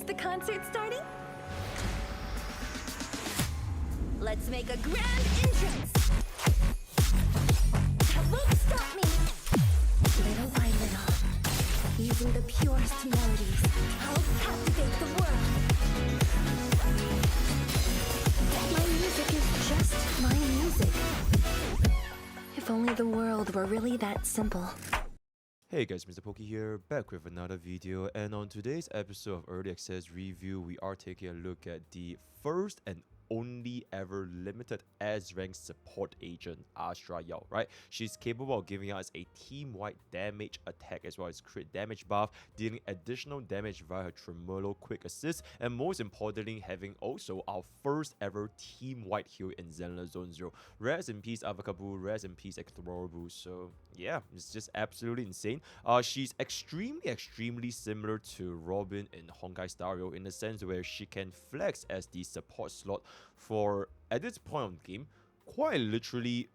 the concert starting? Let's make a grand entrance! That won't stop me! Little by little, using the purest melodies, I'll captivate the world! My music is just my music. If only the world were really that simple. Hey guys, MrPokke here, back with another video, and on today's episode of Early Access Review, we are taking a look at the first and only ever limited S-rank support agent, Astra Yao, right? She's capable of giving us a team-wide damage attack as well as crit damage buff, dealing additional damage via her tremolo quick assist, and most importantly, having also our first ever team-wide heal in Zenless Zone 0. Rest in peace Avakabu, rest in peace Ekthorobu. So yeah, it's just absolutely insane. She's extremely similar to Robin in Honkai Stereo in the sense where she can flex as the support slot for, at this point of the game, quite literally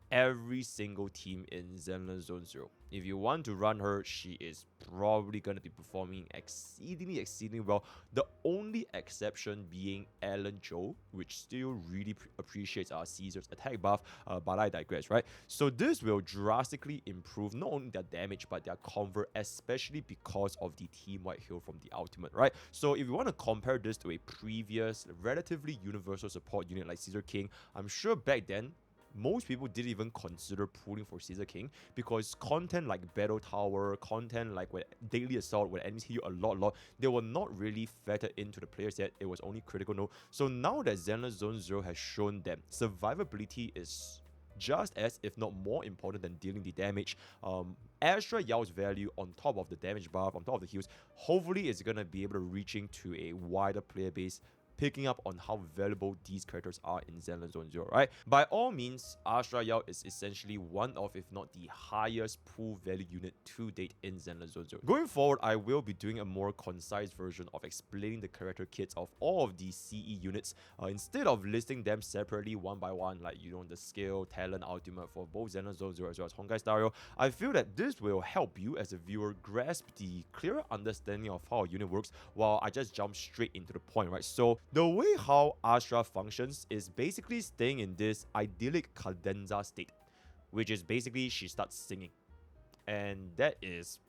every single team in Zenless Zone 0. If you want to run her, she is probably going to be performing exceedingly well. The only exception being Alan Joe, which still really appreciates our Caesar's attack buff, but I digress, right? So this will drastically improve not only their damage, but their convert, especially because of the team-wide heal from the ultimate, right? So if you want to compare this to a previous, relatively universal support unit like Caesar King, I'm sure back then, most people didn't even consider pulling for Caesar King because content like Battle Tower, content like with Daily Assault, where enemies hit you a lot, they were not really factored into the players yet. It was only critical node. So now that Zenless Zone 0 has shown that survivability is just as, if not more important than dealing the damage, Astra Yao's value on top of the damage buff, on top of the heals, hopefully is going to be able to reaching to a wider player base, picking up on how valuable these characters are in Zenless Zone 0, right? By all means, Astra Yao is essentially one of, if not the highest pool value unit to date in Zenless Zone 0. Going forward, I will be doing a more concise version of explaining the character kits of all of these CE units, instead of listing them separately one by one, like, you know, the skill, talent, ultimate for both Zenless Zone 0 as well as Honkai Stereo. I feel that this will help you as a viewer grasp the clearer understanding of how a unit works while I just jump straight into the point, right? So the way how Astra functions is basically staying in this idyllic cadenza state, which is basically she starts singing. And that is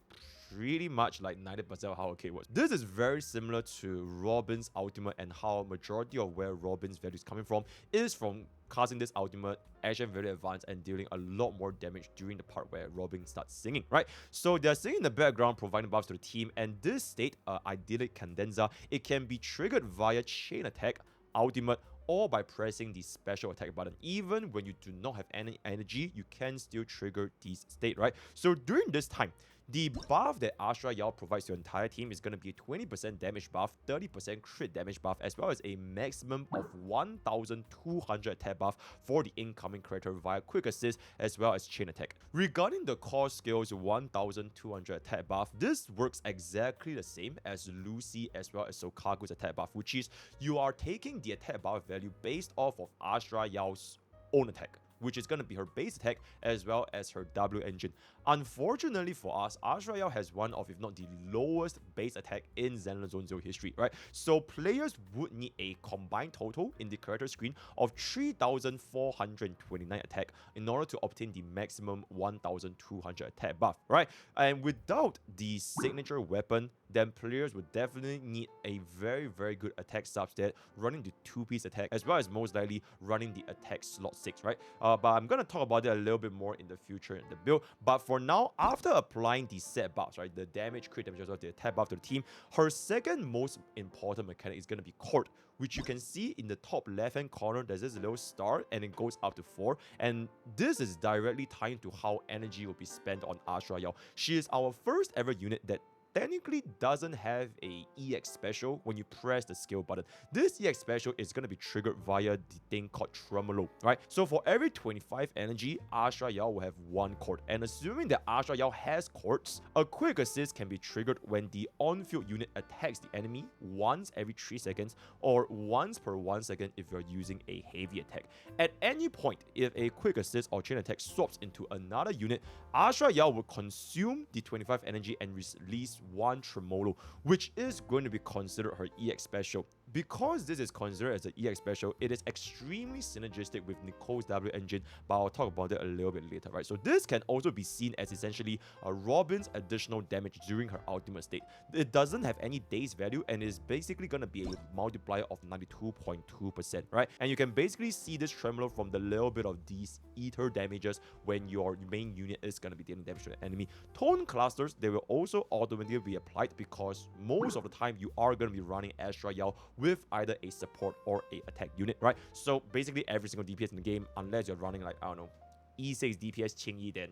pretty much like 90% of how okay works. This is very similar to Robin's ultimate, and how majority of where Robin's value is coming from is from casting this ultimate, action very advanced, and dealing a lot more damage during the part where Robin starts singing, right? So they're singing in the background, providing buffs to the team, and this state, idyllic cadenza, it can be triggered via chain attack, ultimate, or by pressing the special attack button. Even when you do not have any energy, you can still trigger this state, right? So during this time, the buff that Astra Yao provides to your entire team is going to be a 20% damage buff, 30% crit damage buff, as well as a maximum of 1,200 attack buff for the incoming character via quick assist as well as chain attack. Regarding the core skills 1,200 attack buff, this works exactly the same as Lucy as well as Sokagu's attack buff, which is you are taking the attack buff value based off of Astra Yao's own attack, which is going to be her base attack as well as her W engine. Unfortunately for us, Astra Yao has one of, if not the lowest base attack in Zenless Zone 0 history, right? So players would need a combined total in the character screen of 3,429 attack in order to obtain the maximum 1,200 attack buff, right? And without the signature weapon, then players would definitely need a very good attack substat running the 2-piece attack, as well as most likely running the attack slot 6, right? But I'm going to talk about it a little bit more in the future in the build. But for now, after applying the set buffs, right, the damage, crit damage, as well as the attack buff to the team, her second most important mechanic is going to be court, which you can see in the top left hand corner. There's this little star and it goes up to 4, and this is directly tied to how energy will be spent on Astra Yao. She is our first ever unit that technically doesn't have a EX special when you press the skill button. This EX special is going to be triggered via the thing called Tremolo, right? So for every 25 energy, Astra Yao will have 1 court. And assuming that Astra Yao has courts, a quick assist can be triggered when the on-field unit attacks the enemy once every 3 seconds or once per 1 second if you're using a heavy attack. At any point, if a quick assist or chain attack swaps into another unit, Astra Yao will consume the 25 energy and release is one Tremolo, which is going to be considered her EX special. Because this is considered as an EX special, it is extremely synergistic with Nicole's W engine, but I'll talk about it a little bit later, right? So this can also be seen as essentially a Robin's additional damage during her ultimate state. It doesn't have any daze value and is basically going to be a multiplier of 92.2%, right? And you can basically see this tremolo from the little bit of these ether damages when your main unit is going to be dealing damage to the enemy. Tone clusters, they will also automatically be applied because most of the time you are going to be running Astra Yao with either a support or a attack unit, right? So basically every single DPS in the game, unless you're running like, I don't know, E6 DPS Qingyi, then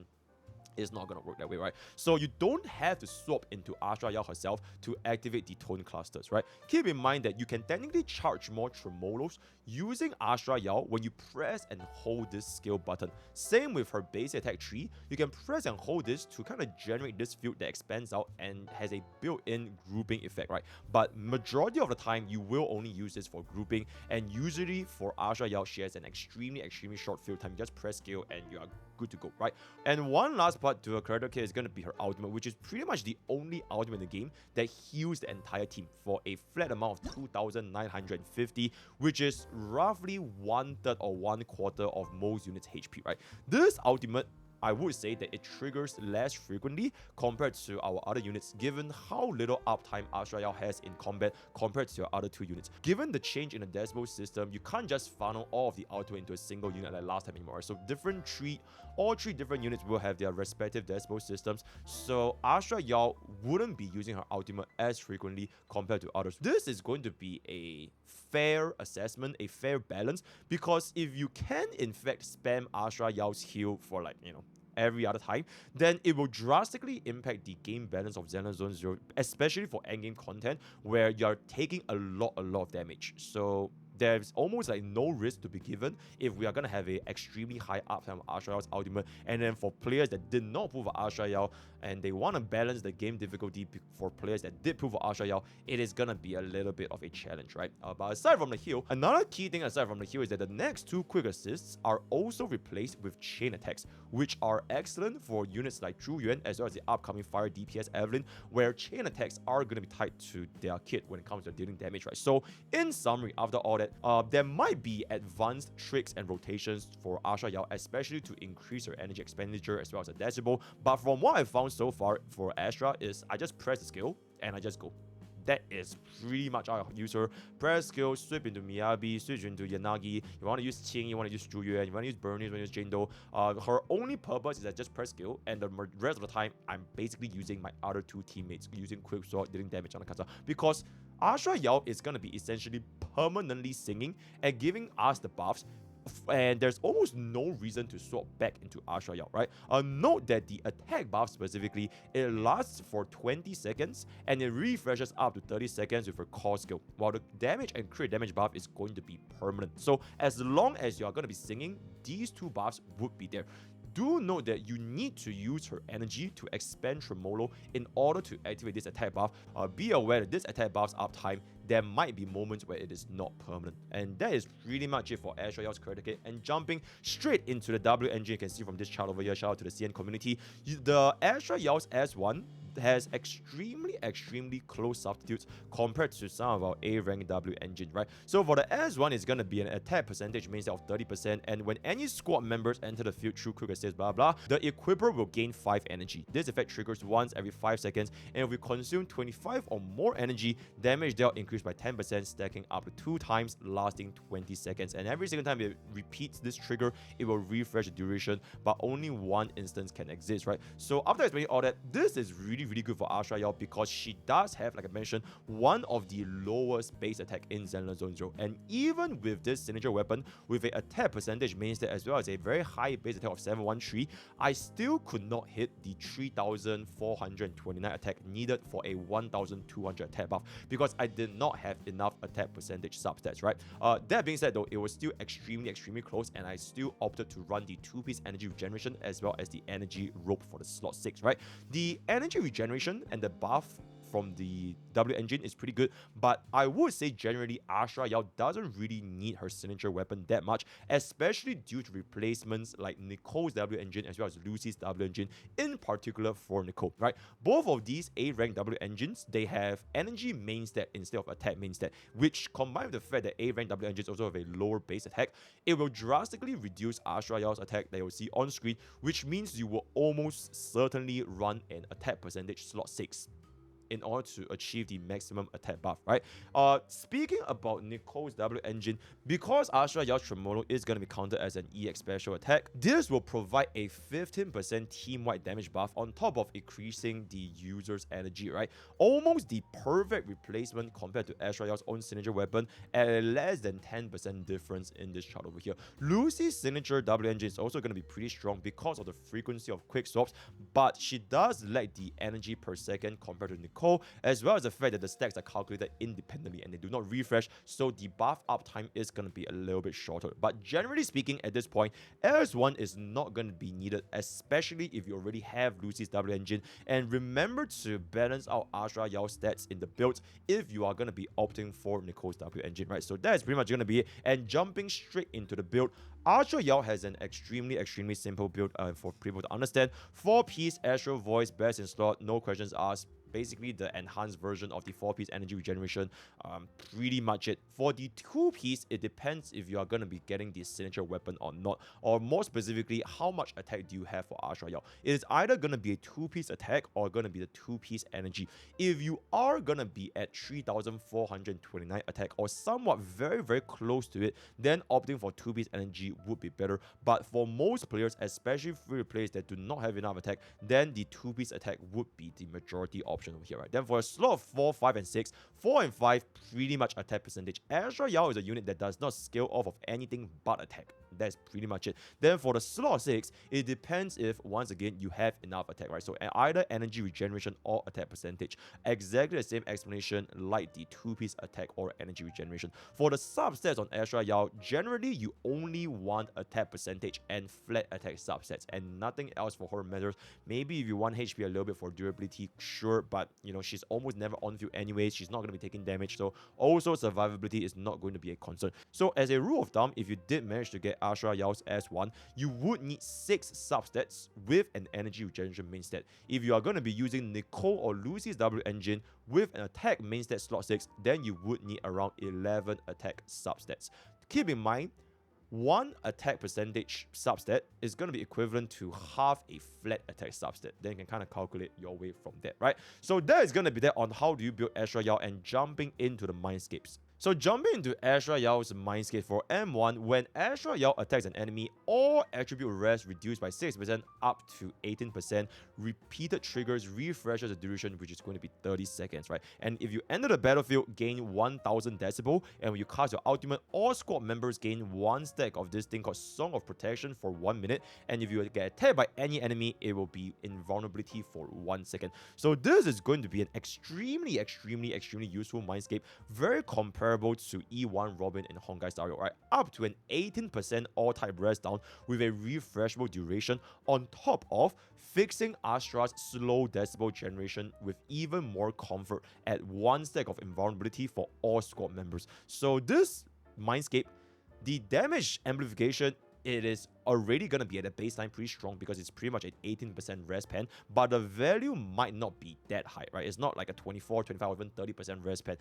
it's not going to work that way, right? So you don't have to swap into Astra Yao herself to activate the tone clusters, right? Keep in mind that you can technically charge more tremolos using Astra Yao when you press and hold this skill button. Same with her base attack tree, you can press and hold this to kind of generate this field that expands out and has a built-in grouping effect, right? But majority of the time, you will only use this for grouping, and usually for Astra Yao, she has an extremely short field time. You just press skill and you are good to go, right? And one last part to her character kit is going to be her ultimate, which is pretty much the only ultimate in the game that heals the entire team for a flat amount of 2,950, which is roughly 1/3 or 1/4 of most units' HP, right? This ultimate, I would say that it triggers less frequently compared to our other units, given how little uptime Astra Yao has in combat compared to your other two units. Given the change in the decibel system, you can't just funnel all of the ultimate into a single unit like last time anymore. So all three different units will have their respective decibel systems. So Astra Yao wouldn't be using her ultimate as frequently compared to others. This is going to be a fair assessment, a fair balance, because if you can in fact spam Astra Yao's heal for like, every other time, then it will drastically impact the game balance of Zenless Zone Zero, especially for endgame content where you're taking a lot of damage. So there's almost like no risk to be given if we are going to have a extremely high uptime of Astra Yao's ultimate. And then for players that did not prove Astra Yao and they want to balance the game difficulty for players that did prove Astra Yao, it is going to be a little bit of a challenge, right? But aside from the heal, another key thing aside from the heal is that the next two quick assists are also replaced with chain attacks, which are excellent for units like Zhu Yuan as well as the upcoming Fire DPS Evelyn, where chain attacks are going to be tied to their kit when it comes to dealing damage, right? So in summary, after all that, there might be advanced tricks and rotations for Astra Yao, especially to increase her energy expenditure as well as a decibel. But from what I've found so far for Astra is I just press the skill and I just go. That is pretty much how I use her. Press skill, switch into Miyabi, switch into Yanagi. You want to use Qing, you want to use Zhu Yuan, you want to use Burnie, you want to use Jane Doe. Her only purpose is that just press skill, and the rest of the time, I'm basically using my other two teammates, using Quick Sword, dealing damage on the Kasa. Because Astra Yao is going to be essentially permanently singing and giving us the buffs, and there's almost no reason to swap back into Astra Yao, right? Note that the attack buff specifically, it lasts for 20 seconds and it refreshes up to 30 seconds with her core skill, while the damage and crit damage buff is going to be permanent. So as long as you are going to be singing, these two buffs would be there. Do note that you need to use her energy to expand Tremolo in order to activate this attack buff. Be aware that this attack buff's uptime, there might be moments where it is not permanent. And that is pretty much it for Astra Yao's character kit. And jumping straight into the W engine, you can see from this chart over here, shout out to the CN community, the Astra Yao's S1 has extremely close substitutes compared to some of our A rank W engine, right? So for the S1, it's gonna be an attack percentage mainstay of 30%, and when any squad members enter the field through quick assist, blah blah, the equiper will gain 5 energy. This effect triggers once every 5 seconds, and if we consume 25 or more energy, damage dealt increased by 10%, stacking up to 2 times, lasting 20 seconds. And every single time it repeats this trigger, it will refresh the duration, but only one instance can exist, right? So after explaining all that, this is really good for Astra Yao because she does have, like I mentioned, one of the lowest base attack in Zenless Zone Zero. And even with this signature weapon, with an attack percentage mainstay as well as a very high base attack of 713, I still could not hit the 3,429 attack needed for a 1,200 attack buff because I did not have enough attack percentage substats, right? That being said though, it was still extremely close, and I still opted to run the 2-piece energy regeneration as well as the energy rope for the slot 6, right? The energy regeneration and the buff from the W engine is pretty good, but I would say generally Astra Yao doesn't really need her signature weapon that much, especially due to replacements like Nicole's W engine as well as Lucy's W engine, in particular for Nicole, right? Both of these A rank W engines, they have energy main stat instead of attack main stat, which combined with the fact that A rank W engines also have a lower base attack, it will drastically reduce Astra Yao's attack that you'll see on screen, which means you will almost certainly run an attack percentage slot 6 in order to achieve the maximum attack buff, right? Speaking about Nicole's W engine, because Astra Yao's Tremolo is going to be counted as an EX special attack, this will provide a 15% team-wide damage buff on top of increasing the user's energy, right? Almost the perfect replacement compared to Astra Yao's own signature weapon at a less than 10% difference in this chart over here. Lucy's signature W engine is also going to be pretty strong because of the frequency of quick swaps, but she does lack the energy per second compared to Nicole, as well as the fact that the stacks are calculated independently and they do not refresh, so the buff uptime is going to be a little bit shorter. But generally speaking, at this point, LS1 is not going to be needed, especially if you already have Lucy's W engine. And remember to balance out Astra Yao stats in the build if you are going to be opting for Nicole's W engine, right? So that is pretty much going to be it. And jumping straight into the build, Astra Yao has an extremely simple build for people to understand. 4-piece Astral Voice, best in slot, no questions asked. Basically the enhanced version of the 4-piece energy regeneration, pretty much it. For the 2-piece, it depends if you are going to be getting the signature weapon or not, or more specifically, how much attack do you have for Astra Yao. It is either going to be a 2-piece attack or going to be the 2-piece energy. If you are going to be at 3,429 attack or somewhat very close to it, then opting for 2-piece energy would be better. But for most players, especially free players that do not have enough attack, then the 2-piece attack would be the majority option over here, right? Then for a slot of 4, 5, and 6, 4 and 5 pretty much attack percentage. Astra Yao is a unit that does not scale off of anything but attack. That's pretty much it. Then for the slot 6, it depends if, once again, you have enough attack, right? So either energy regeneration or attack percentage. Exactly the same explanation like the 2-piece attack or energy regeneration. For the subsets on Astra Yao, generally you only want attack percentage and flat attack subsets, and nothing else for her matters. Maybe if you want HP a little bit for durability, sure, but you know, she's almost never on field anyways. She's not going to be taking damage, so also survivability is not going to be a concern. So as a rule of thumb, if you did manage to get Astra Yao's S1, you would need 6 substats with an energy regeneration main stat. If you are going to be using Nicole or Lucy's W engine with an attack main stat slot 6, then you would need around 11 attack substats. Keep in mind, one attack percentage substat is going to be equivalent to half a flat attack substat. Then you can kind of calculate your way from that, right? So that is going to be that on how do you build Astra Yao, and jumping into the Mindscapes. So jumping into Astra Yao's Mindscape for M1, when Astra Yao attacks an enemy, all attribute rest reduced by 6% up to 18%. Repeated triggers refreshes the duration, which is going to be 30 seconds, right? And if you enter the battlefield, gain 1000 decibel, and when you cast your ultimate, all squad members gain 1 stack of this thing called Song of Protection for 1 minute. And if you get attacked by any enemy, it will be invulnerability for 1 second. So this is going to be an extremely useful Mindscape, very comparable to E1 Robin and Honkai Star Rail, right? Up to an 18% all-type rest down with a refreshable duration, on top of fixing Astra's slow decibel generation with even more comfort at 1 stack of invulnerability for all squad members. So this Mindscape, the damage amplification, it is already going to be at a baseline pretty strong because it's pretty much an 18% rest pen, but the value might not be that high, right? It's not like a 24, 25, or even 30% rest pen.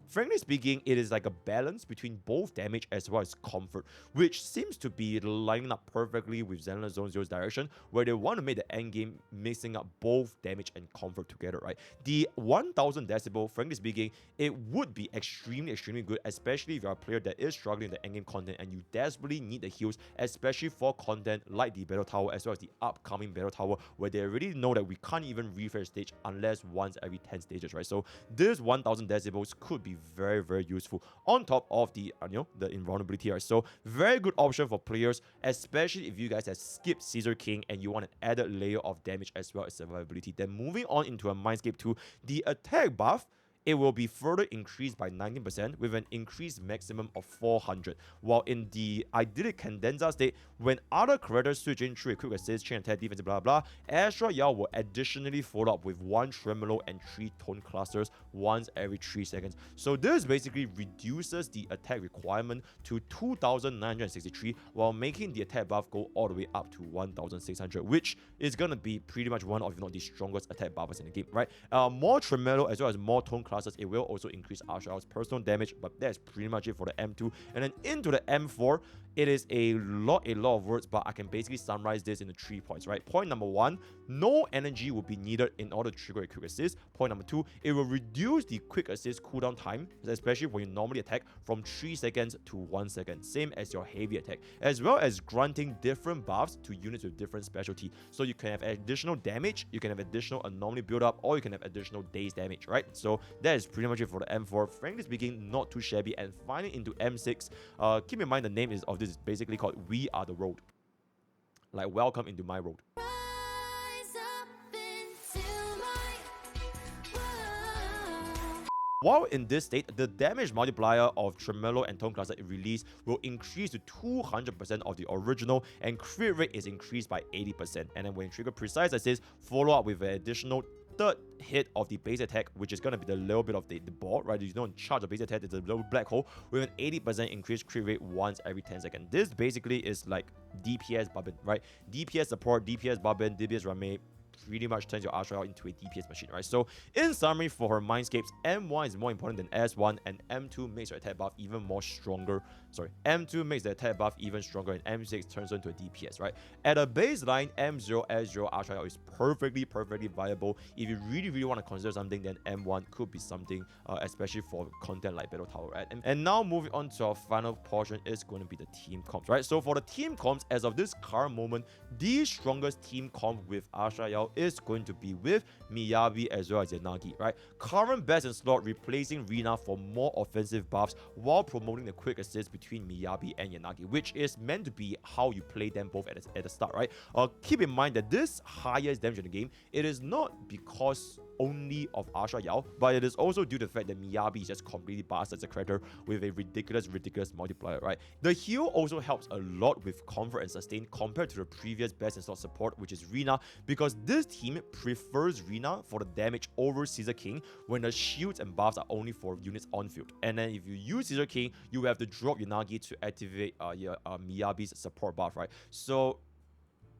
Frankly speaking, it is like a balance between both damage as well as comfort, which seems to be lining up perfectly with Zenless Zone Zero's direction, where they want to make the endgame mixing up both damage and comfort together, right? The 1000 decibel, frankly speaking, it would be extremely good, especially if you're a player that is struggling with the endgame content and you desperately need the heals, especially for content like the Battle Tower as well as the upcoming Battle Tower, where they already know that we can't even refresh stage unless once every 10 stages, right? So this 1000 decibels could be very useful on top of the the invulnerability, right? So very good option for players, especially if you guys have skipped Caesar King and you want an added layer of damage as well as survivability. Then moving on into a Mindscape 2, the attack buff, it will be further increased by 19% with an increased maximum of 400. While in the idyllic Cadenza state, when other characters switch in through a quick assist, chain attack, defense, blah blah, Astra Yao will additionally follow up with 1 tremolo and 3 tone clusters once every 3 seconds. So this basically reduces the attack requirement to 2963 while making the attack buff go all the way up to 1600, which is gonna be pretty much one of, if not the strongest attack buffers in the game, right? More tremolo as well as more tone clusters, it will also increase Astra Yao's personal damage, but that's pretty much it for the M2. And then into the M4, it is a lot of words, but I can basically summarize this into 3 points, right? Point number 1, no energy will be needed in order to trigger a quick assist. Point number 2, it will reduce the quick assist cooldown time, especially when you normally attack, from 3 seconds to 1 second, same as your heavy attack, as well as granting different buffs to units with different specialty. So you can have additional damage, you can have additional anomaly build up, or you can have additional daze damage, right? So that is pretty much it for the M4. Frankly speaking, not too shabby. And finally into M6, keep in mind the name of this is basically called We Are the Road. Like, welcome into my road. Rise up into my world. While in this state, the damage multiplier of Tremolo and Tone Cluster release will increase to 200% of the original, and crit rate is increased by 80%. And then when you trigger Precise Assist, follow up with an additional third hit of the base attack, which is going to be the little bit of the ball, right? You don't charge the base attack, it's a little black hole with an 80% increased crit rate once every 10 seconds. This basically is like DPS Barbin, right? DPS support, DPS Barbin, DPS Rame, pretty much turns your Astra Yao into a DPS machine, right? So in summary, for her Mindscapes, M1 is more important than S1, and M2 makes her attack buff even more stronger. Sorry, M2 makes the attack buff even stronger, and M6 turns her into a DPS, right? At a baseline, M0 S0 Astra Yao is perfectly viable. If you really want to consider something, then M1 could be something, especially for content like Battle Tower, right? And now moving on to our final portion is going to be the team comps, right? So for the team comps, as of this current moment, the strongest team comp with Astra Yao is going to be with Miyabi as well as Yanagi, right? Current best in slot replacing Rina for more offensive buffs while promoting the quick assist between Miyabi and Yanagi, which is meant to be how you play them both at the start, right? Keep in mind that this highest damage in the game, it is not because only of Astra Yao, but it is also due to the fact that Miyabi is just completely bastard as a character with a ridiculous multiplier, right? The heal also helps a lot with comfort and sustain compared to the previous best in slot support, which is Rina, because this team prefers Rina for the damage over Caesar King when the shields and buffs are only for units on field. And then if you use Caesar King, you have to drop Yanagi to activate Miyabi's support buff, right? So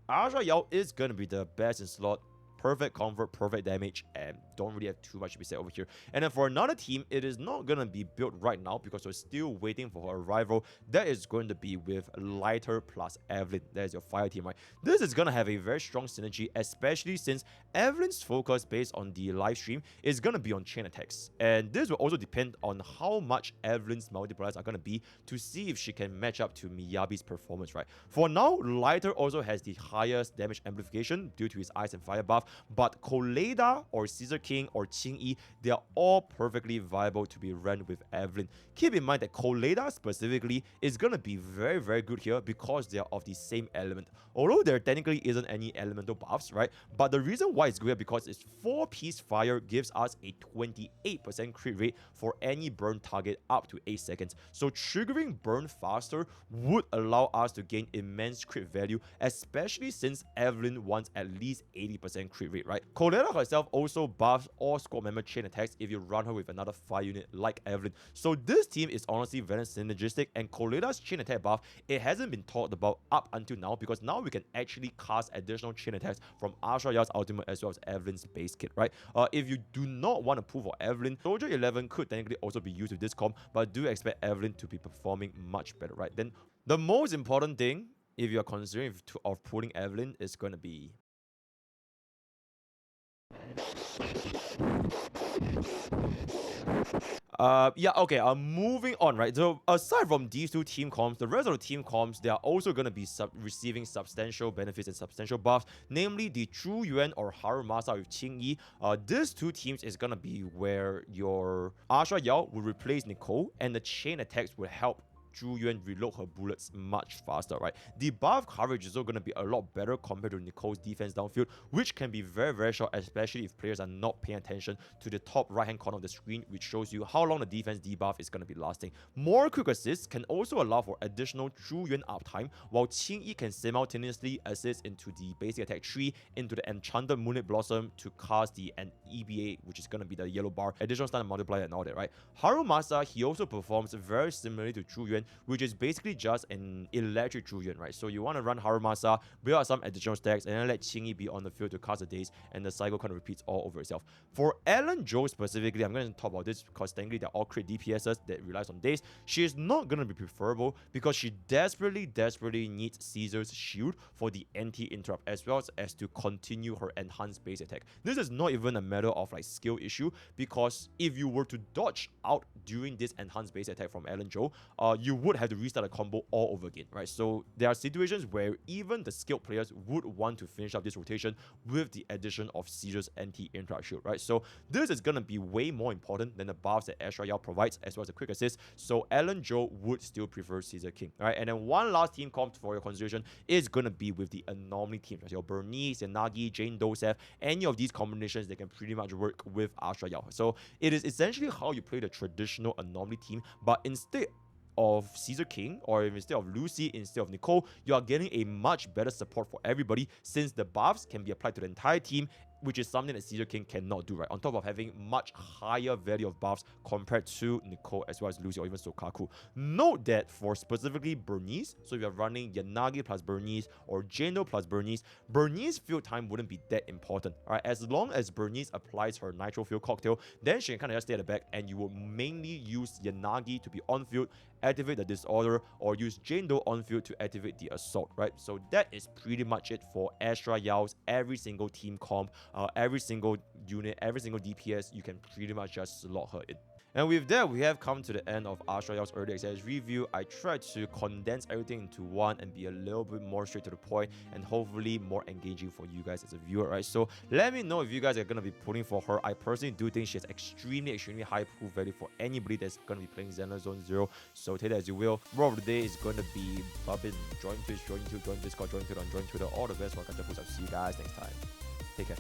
Astra Yao is gonna be the best in slot, perfect comfort, perfect damage, and don't really have too much to be said over here. And then for another team, it is not going to be built right now because we're still waiting for her arrival. That is going to be with Lighter plus Evelyn. That is your fire team, right? This is going to have a very strong synergy, especially since Evelyn's focus based on the live stream is going to be on chain attacks. And this will also depend on how much Evelyn's multipliers are going to be to see if she can match up to Miyabi's performance, right? For now, Lighter also has the highest damage amplification due to his ice and fire buff, but Koleda or Caesar King or Qingyi, they are all perfectly viable to be run with Evelyn. Keep in mind that Koleda specifically is going to be very good here because they are of the same element. Although there technically isn't any elemental buffs, right? But the reason why it's good because its 4-piece fire gives us a 28% crit rate for any burn target up to 8 seconds. So triggering burn faster would allow us to gain immense crit value, especially since Evelyn wants at least 80% crit rate, right? Koleda herself also buffs all squad member chain attacks if you run her with another fire unit like Evelyn. So this team is honestly very synergistic, and Koleda's chain attack buff, it hasn't been talked about up until now because now we can actually cast additional chain attacks from Astra Yao's ultimate as well as Evelyn's base kit, right? If you do not want to pull for Evelyn, Soldier 11 could technically also be used with this comp, but do expect Evelyn to be performing much better, right? Then the most important thing, if you are considering of pulling Evelyn, is going to be moving on, right? So aside from these two team comps, the rest of the team comps, they are also going to be receiving substantial benefits and substantial buffs, namely the Zhu Yuan or Harumasa with Qingyi. These two teams is going to be where your Astra Yao will replace Nicole, and the chain attacks will help Zhu Yuan reload her bullets much faster, right? The buff coverage is also going to be a lot better compared to Nicole's defense downfield, which can be very, very short, especially if players are not paying attention to the top right-hand corner of the screen, which shows you how long the defense debuff is going to be lasting. More quick assists can also allow for additional Zhu Yuan uptime, while Qing Yi can simultaneously assist into the basic attack tree, into the Enchanted Moonlit Blossom to cast the EBA, which is going to be the yellow bar, additional stun multiplier and all that, right? Harumasa, he also performs very similarly to Zhu Yuan, which is basically just an electric Zhu Yuan, right? So you want to run Harumasa, build out some additional stacks, and then let Qing Yi be on the field to cast the days, and the cycle kind of repeats all over itself. For Ellen Zhou specifically, I'm going to talk about this because technically they're all crit DPSs that relies on days. She is not going to be preferable because she desperately needs Caesar's shield for the anti-interrupt as well as to continue her enhanced base attack. This is not even a matter of like skill issue, because if you were to dodge out during this enhanced base attack from Ellen Zhou, you would have to restart a combo all over again, right? So there are situations where even the skilled players would want to finish up this rotation with the addition of Caesar's anti-interrupt shield, right? So this is going to be way more important than the buffs that Astra Yao provides as well as a quick assist. So Ellen Zhou would still prefer Caesar King, right? And then one last team comp for your consideration is going to be with the anomaly teams, right? Your Bernice, your Nagi, Jane Doe, Seth, any of these combinations, they can pretty much work with Astra Yao. So it is essentially how you play the traditional anomaly team, but instead of Caesar King, or instead of Lucy, instead of Nicole, you are getting a much better support for everybody, since the buffs can be applied to the entire team, which is something that Caesar King cannot do, right? On top of having much higher value of buffs compared to Nicole as well as Lucy or even Sokaku. Note that for specifically Bernice, so if you're running Yanagi plus Bernice or Jano plus Bernice, Bernice field time wouldn't be that important, right? As long as Bernice applies her Nitro Field Cocktail, then she can kind of just stay at the back, and you will mainly use Yanagi to be on field, activate the Disorder, or use Jane-Do on field to activate the Assault, right? So that is pretty much it for Astra Yao's every single team comp, every single unit, every single DPS, you can pretty much just slot her in. And with that, we have come to the end of Astra Yao's early access review. I tried to condense everything into one and be a little bit more straight to the point and hopefully more engaging for you guys as a viewer, right? So let me know if you guys are going to be pulling for her. I personally do think she has extremely high proof value for anybody that's going to be playing Zenless Zone 0. So take that as you will. Word of the day is going to be Bubbin, join Twitch, join YouTube, join Discord, join Twitter, and join Twitter. All the best for catch up. I'll see you guys next time.